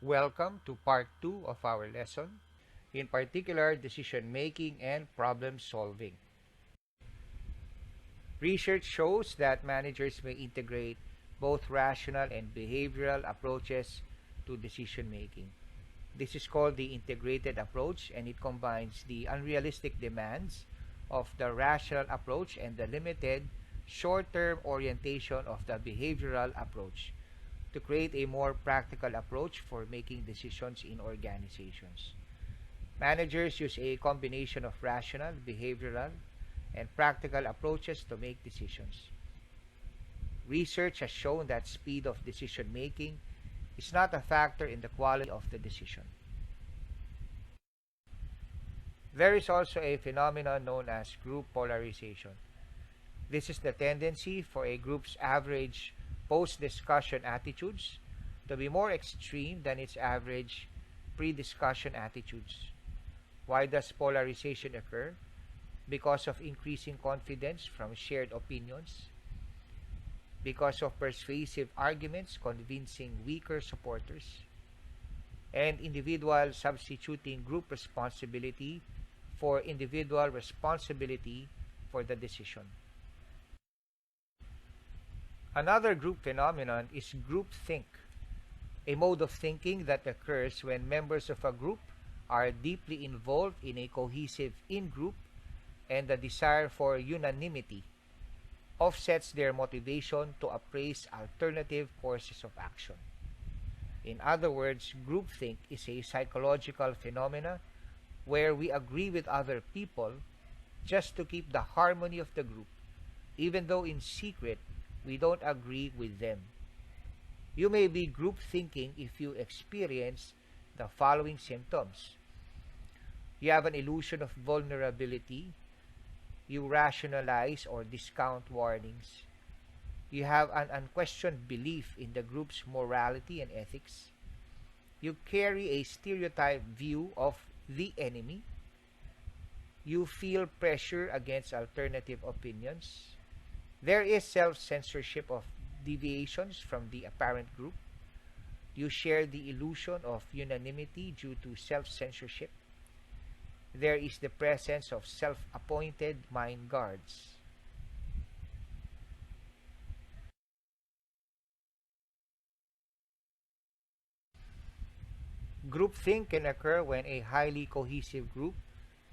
Welcome to part 2 of our lesson, in particular decision making and problem solving. Research shows that managers may integrate both rational and behavioral approaches to decision making. This is called the integrated approach, and it combines the unrealistic demands of the rational approach and the limited short-term orientation of the behavioral approach to create a more practical approach for making decisions in organizations. Managers use a combination of rational, behavioral, and practical approaches to make decisions. Research has shown that speed of decision making is not a factor in the quality of the decision. There is also a phenomenon known as group polarization. This is the tendency for a group's average post-discussion attitudes to be more extreme than its average pre-discussion attitudes. Why does polarization occur? Because of increasing confidence from shared opinions, because of persuasive arguments convincing weaker supporters, and individual substituting group responsibility for individual responsibility for the decision. Another group phenomenon is groupthink, a mode of thinking that occurs when members of a group are deeply involved in a cohesive in-group and the desire for unanimity offsets their motivation to appraise alternative courses of action. In other words, groupthink is a psychological phenomena where we agree with other people just to keep the harmony of the group, even though in secret we don't agree with them. You may be group thinking if you experience the following symptoms. You have an illusion of vulnerability. You rationalize or discount warnings. You have an unquestioned belief in the group's morality and ethics. You carry a stereotyped view of the enemy. You feel pressure against alternative opinions. There is self-censorship of deviations from the apparent group. You share the illusion of unanimity due to self-censorship. There is the presence of self-appointed mind guards. Groupthink can occur when a highly cohesive group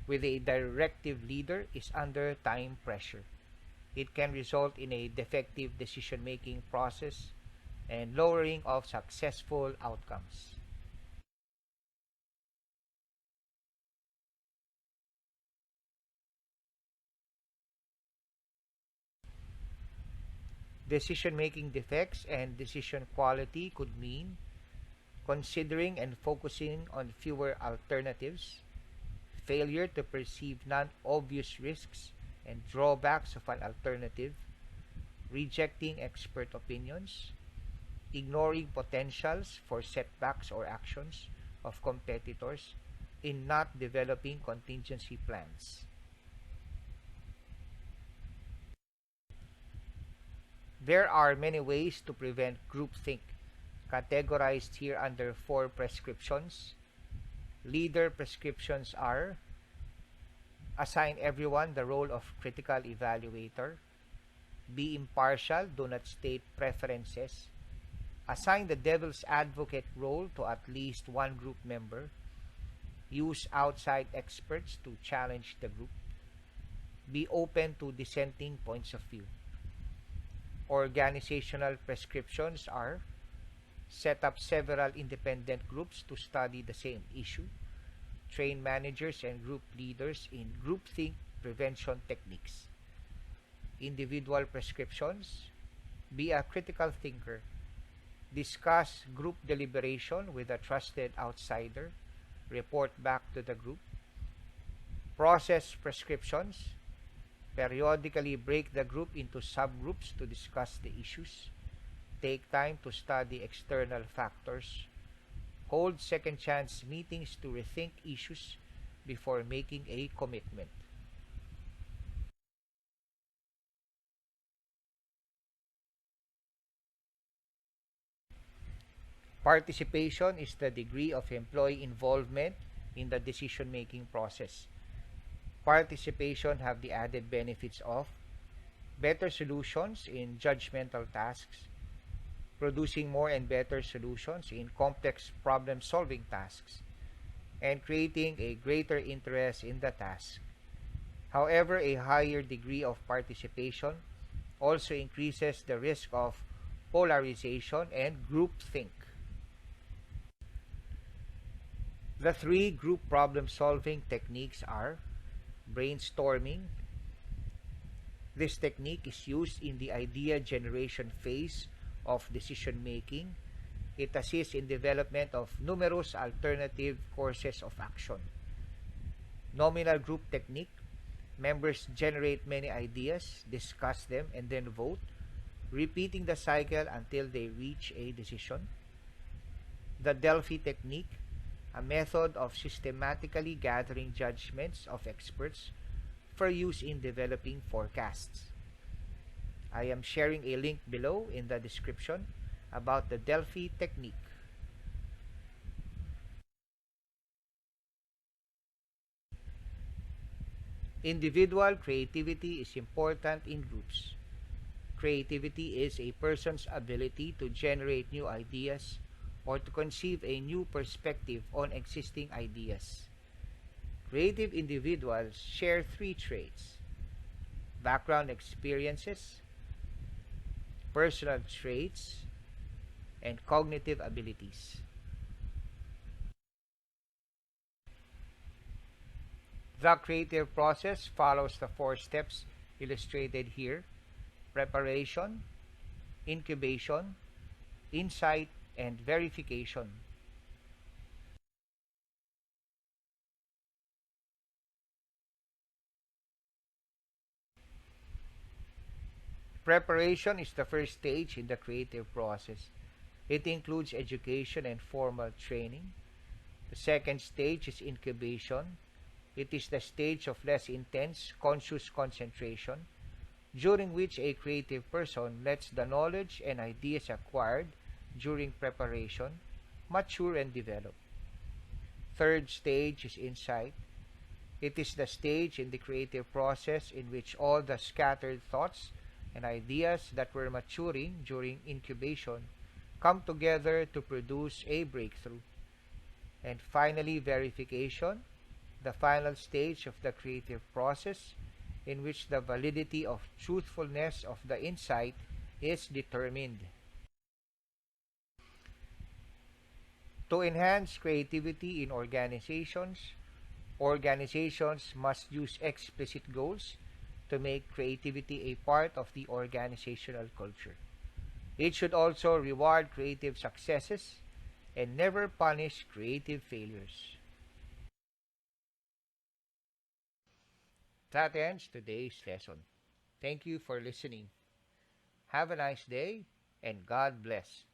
with a directive leader is under time pressure. It can result in a defective decision-making process and lowering of successful outcomes. Decision-making defects and decision quality could mean considering and focusing on fewer alternatives, failure to perceive non-obvious risks and drawbacks of an alternative, rejecting expert opinions, ignoring potentials for setbacks or actions of competitors in not developing contingency plans. There are many ways to prevent groupthink, categorized here under 4 prescriptions. Leader prescriptions are: assign everyone the role of critical evaluator, be impartial, do not state preferences, assign the devil's advocate role to at least one group member, use outside experts to challenge the group, be open to dissenting points of view. Organizational prescriptions are: set up several independent groups to study the same issue, train managers and group leaders in groupthink prevention techniques. Individual prescriptions: be a critical thinker, discuss group deliberation with a trusted outsider, report back to the group. Process prescriptions: periodically break the group into subgroups to discuss the issues, take time to study external factors, hold second chance meetings to rethink issues before making a commitment. Participation is the degree of employee involvement in the decision-making process. Participation have the added benefits of better solutions in judgmental tasks, producing more and better solutions in complex problem-solving tasks, and creating a greater interest in the task. However, a higher degree of participation also increases the risk of polarization and groupthink. The three group problem-solving techniques are brainstorming. This technique is used in the idea generation phase of decision-making. It assists in development of numerous alternative courses of action. Nominal group technique. Members generate many ideas, discuss them, and then vote, repeating the cycle until they reach a decision. The Delphi Technique, a method of systematically gathering judgments of experts for use in developing forecasts. I am sharing a link below in the description about the Delphi Technique. Individual creativity is important in groups. Creativity is a person's ability to generate new ideas or to conceive a new perspective on existing ideas. Creative individuals share three traits: background experiences, personal traits, and cognitive abilities. The creative process follows the four steps illustrated here: preparation, incubation, insight, and verification. Preparation is the first stage in the creative process. It includes education and formal training. The second stage is incubation. It is the stage of less intense, conscious concentration, during which a creative person lets the knowledge and ideas acquired during preparation mature and develop. Third stage is insight. It is the stage in the creative process in which all the scattered thoughts and ideas that were maturing during incubation come together to produce a breakthrough. And finally, verification, the final stage of the creative process in which the validity of truthfulness of the insight is determined. To enhance creativity in organizations must use explicit goals to make creativity a part of the organizational culture. It should also reward creative successes and never punish creative failures. That ends today's lesson. Thank you for listening. Have a nice day and God bless.